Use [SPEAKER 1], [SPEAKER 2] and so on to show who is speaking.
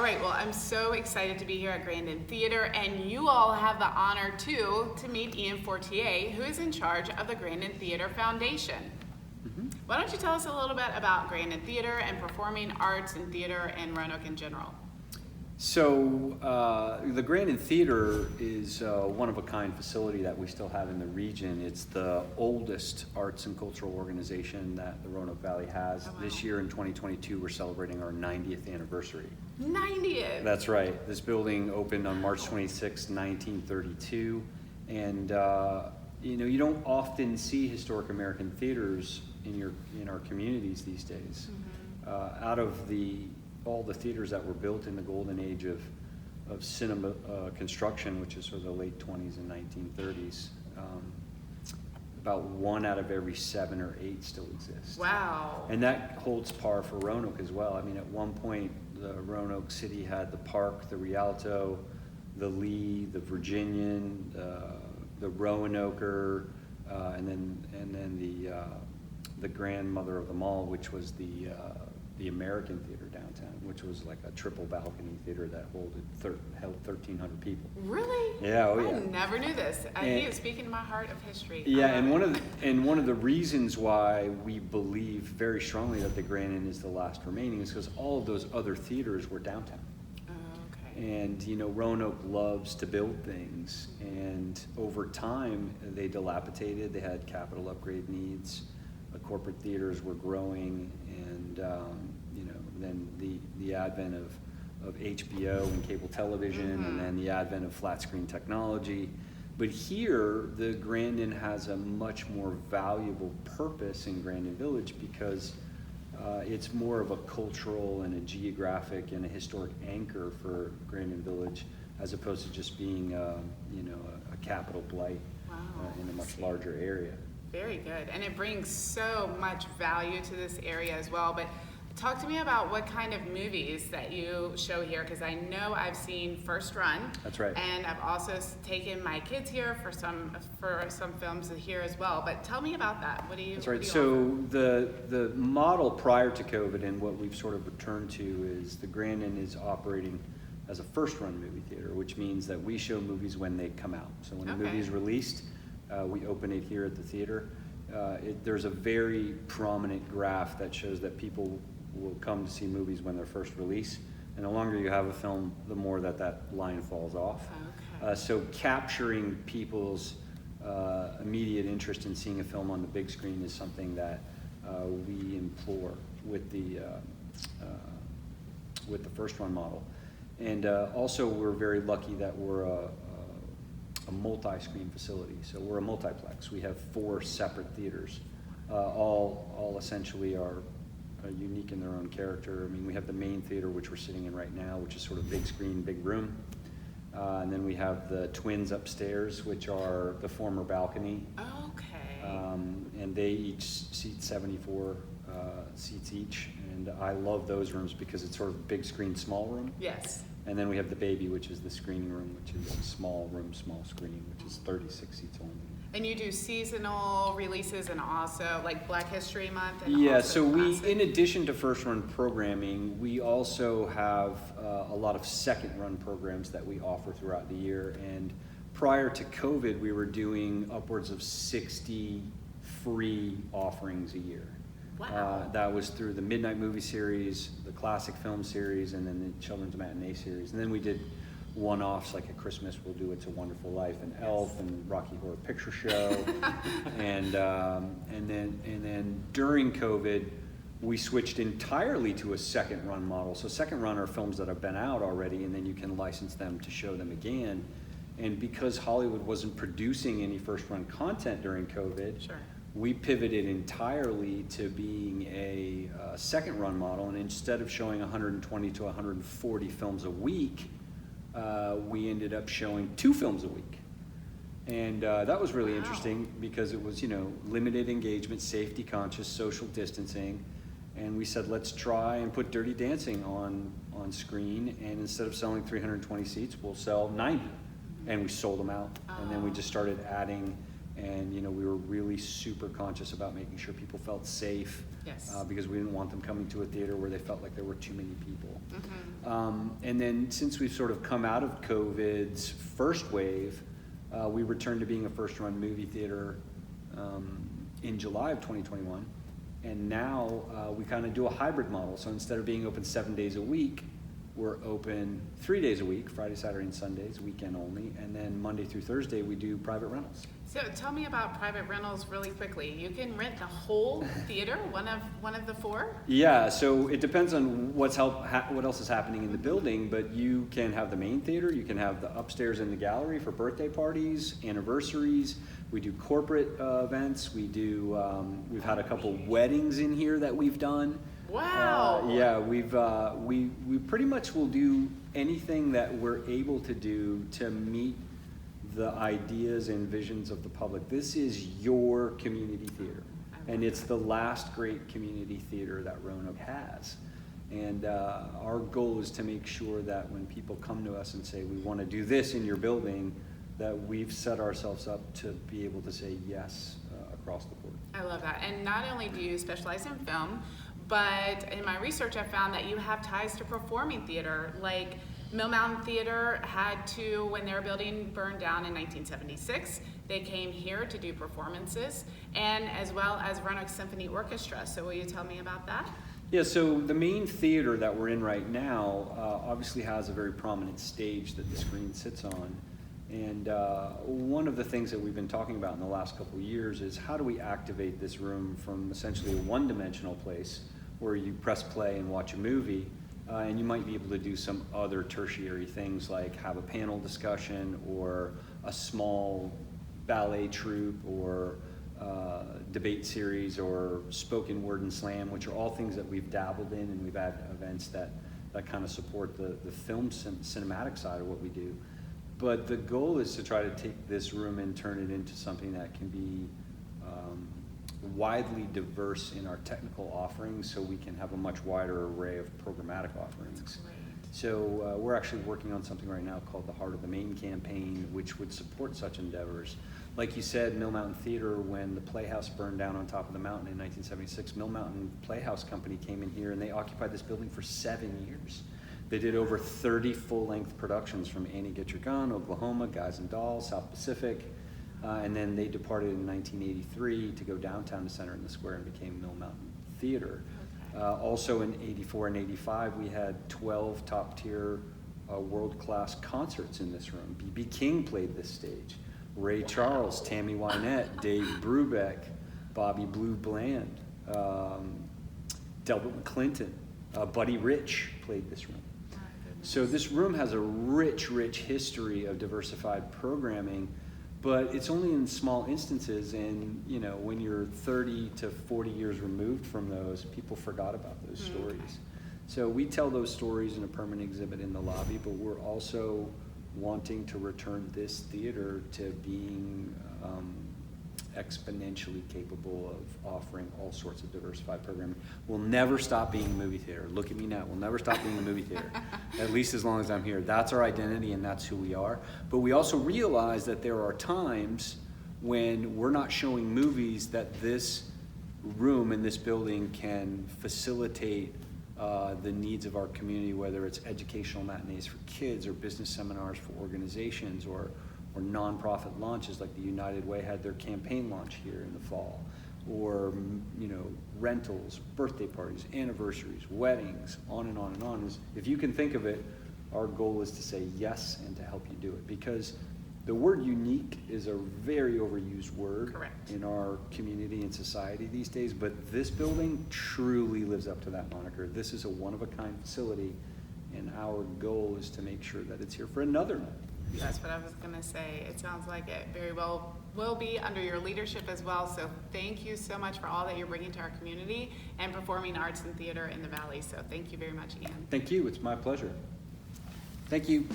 [SPEAKER 1] All right, well, I'm so excited to be here at Grandin Theatre, and you all have the honor, too, to meet Ian Fortier, who is in charge of the Grandin Theatre Foundation. Why don't you tell us a little bit about Grandin Theatre and performing arts and theater in Roanoke in general?
[SPEAKER 2] So the Grandin Theatre is a one-of-a-kind facility that we still have in the region. It's the oldest arts and cultural organization that the Roanoke Valley has.
[SPEAKER 1] Oh, wow.
[SPEAKER 2] This year in 2022, we're celebrating our 90th anniversary.
[SPEAKER 1] 90th!
[SPEAKER 2] That's right. This building opened on March 26, 1932. And you don't often see historic American theaters in our communities these days. Out of all the theaters that were built in the golden age of cinema construction, which is sort of the late 20s and 1930s, about 1 out of every 7 or 8 still exist.
[SPEAKER 1] Wow.
[SPEAKER 2] And that holds par for Roanoke as well. I mean, at one point, the Roanoke City had the Park, the Rialto, the Lee, the Virginian, the Roanoker, and then the grandmother of them all, which was the American Theater downtown, which was like a triple balcony theater that held 1,300 people.
[SPEAKER 1] Really?
[SPEAKER 2] Yeah, oh yeah.
[SPEAKER 1] I never knew this. He is speaking to my heart of history.
[SPEAKER 2] Yeah, and one of the reasons why we believe very strongly that the Grandin is the last remaining is because all of those other theaters were downtown. And Roanoke loves to build things, and over time they dilapidated. They had capital upgrade needs. Corporate theaters were growing, and then the advent of HBO and cable television, and then the advent of flat screen technology. But here, the Grandin has a much more valuable purpose in Grandin Village because it's more of a cultural and a geographic and a historic anchor for Grandin Village, as opposed to just being a capital blight in a much larger area.
[SPEAKER 1] Very good, and it brings so much value to this area as well. But talk to me about what kind of movies that you show here, because I know I've seen First Run.
[SPEAKER 2] That's right.
[SPEAKER 1] And I've also taken my kids here for some films here as well. But tell me about that. What do you?
[SPEAKER 2] That's right.
[SPEAKER 1] So
[SPEAKER 2] the model prior to COVID and what we've sort of returned to is the Grandin is operating as a first run movie theater, which means that we show movies when they come out. So when a movie is released, we open it here at the theater. There's a very prominent graph that shows that people will come to see movies when they're first released, and the longer you have a film, the more that line falls off. So capturing people's immediate interest in seeing a film on the big screen is something that we implore with the first run model. And also we're very lucky that we're a multi-screen facility. So we're a multiplex. We have 4 separate theaters. All essentially are unique in their own character. I mean, we have the main theater, which we're sitting in right now, which is sort of big screen, big room. And then we have the twins upstairs, which are the former balcony. And they each seat 74 seats each. And I love those rooms because it's sort of big screen, small room.
[SPEAKER 1] Yes. And
[SPEAKER 2] then we have the baby, which is the screening room, which is a small room, small screen, which is 36 seats only.
[SPEAKER 1] And you do seasonal releases and also like Black History Month? And
[SPEAKER 2] yeah,
[SPEAKER 1] also
[SPEAKER 2] so
[SPEAKER 1] classic.
[SPEAKER 2] in addition to first run programming, we also have a lot of second run programs that we offer throughout the year. And prior to COVID, we were doing upwards of 60 free offerings a year.
[SPEAKER 1] Wow.
[SPEAKER 2] That was through the Midnight Movie Series, the Classic Film Series, and then the Children's Matinee Series. And then we did one-offs, like at Christmas we'll do It's a Wonderful Life and Elf and Rocky Horror Picture Show. and then during COVID, we switched entirely to a second run model. So second run are films that have been out already, and then you can license them to show them again. And because Hollywood wasn't producing any first run content during COVID, we pivoted entirely to being a second run model, and instead of showing 120 to 140 films a week, we ended up showing 2 films a week. And that was really interesting because it was, limited engagement, safety conscious, social distancing. And we said, let's try and put Dirty Dancing on screen, and instead of selling 320 seats, we'll sell 90. And we sold them out. And then we just started adding And, we were really super conscious about making sure people felt safe.
[SPEAKER 1] Yes.
[SPEAKER 2] Because we didn't want them coming to a theater where they felt like there were too many people.
[SPEAKER 1] Mm-hmm.
[SPEAKER 2] And then since we've sort of come out of COVID's first wave, we returned to being a first-run movie theater in July of 2021. And now we kind of do a hybrid model. So instead of being open 7 days a week, we're open 3 days a week, Friday, Saturday, and Sundays, weekend only. And then Monday through Thursday, we do private rentals.
[SPEAKER 1] So tell me about private rentals really quickly. You can rent the whole theater, one of the four?
[SPEAKER 2] Yeah, so it depends on what else is happening in the building, but you can have the main theater, you can have the upstairs in the gallery for birthday parties, anniversaries. We do corporate events. We've had a couple weddings in here that we've done.
[SPEAKER 1] Wow.
[SPEAKER 2] Yeah, we pretty much will do anything that we're able to do to meet the ideas and visions of the public. This is your community theater, and it's the last great community theater that Roanoke has. And our goal is to make sure that when people come to us and say, we want to do this in your building, that we've set ourselves up to be able to say yes across the board.
[SPEAKER 1] I love that. And not only do you specialize in film, but in my research I found that you have ties to performing theater. Like Mill Mountain Theater had to, when their building burned down in 1976, they came here to do performances, and as well as Roanoke Symphony Orchestra. So will you tell me about that?
[SPEAKER 2] Yeah, so the main theater that we're in right now obviously has a very prominent stage that the screen sits on. And one of the things that we've been talking about in the last couple of years is how do we activate this room from essentially a one-dimensional place where you press play and watch a movie, and you might be able to do some other tertiary things like have a panel discussion or a small ballet troupe or debate series or spoken word and slam, which are all things that we've dabbled in, and we've had events that kind of support the film cinematic side of what we do. But the goal is to try to take this room and turn it into something that can be widely diverse in our technical offerings, so we can have a much wider array of programmatic offerings. So we're actually working on something right now called the Heart of the Main campaign, which would support such endeavors. Like you said, Mill Mountain Theater, when the Playhouse burned down on top of the mountain in 1976, Mill Mountain Playhouse Company came in here and they occupied this building for 7 years. They did over 30 full-length productions from Annie Get Your Gun, Oklahoma, Guys and Dolls, South Pacific, and then they departed in 1983 to go downtown to Center in the Square and became Mill Mountain Theater.
[SPEAKER 1] Okay.
[SPEAKER 2] Also in 84 and 85, we had 12 top-tier world-class concerts in this room. B.B. King played this stage. Ray Charles, Tammy Wynette, Dave Brubeck, Bobby Blue Bland, Delbert McClinton, Buddy Rich played this room. So this room has a rich history of diversified programming, but it's only in small instances, and when you're 30 to 40 years removed from those, people forgot about those stories. So we tell those stories in a permanent exhibit in the lobby, but we're also wanting to return this theater to being exponentially capable of offering all sorts of diversified programming. We'll never stop being a movie theater. Look at me now. We'll never stop being a movie theater, at least as long as I'm here. That's our identity and that's who we are. But we also realize that there are times when we're not showing movies that this room in this building can facilitate the needs of our community, whether it's educational matinees for kids or business seminars for organizations or nonprofit launches like the United Way had their campaign launch here in the fall, or rentals, birthday parties, anniversaries, weddings, on and on and on. If you can think of it, our goal is to say yes and to help you do it, because the word unique is a very overused word.
[SPEAKER 1] Correct.
[SPEAKER 2] In our community and society these days, but this building truly lives up to that moniker. This is a one-of-a-kind facility, and our goal is to make sure that it's here for another night.
[SPEAKER 1] That's what I was going to say. It sounds like it very well will be under your leadership as well. So thank you so much for all that you're bringing to our community and performing arts and theater in the Valley. So thank you very much, Ian.
[SPEAKER 2] Thank you. It's my pleasure. Thank you.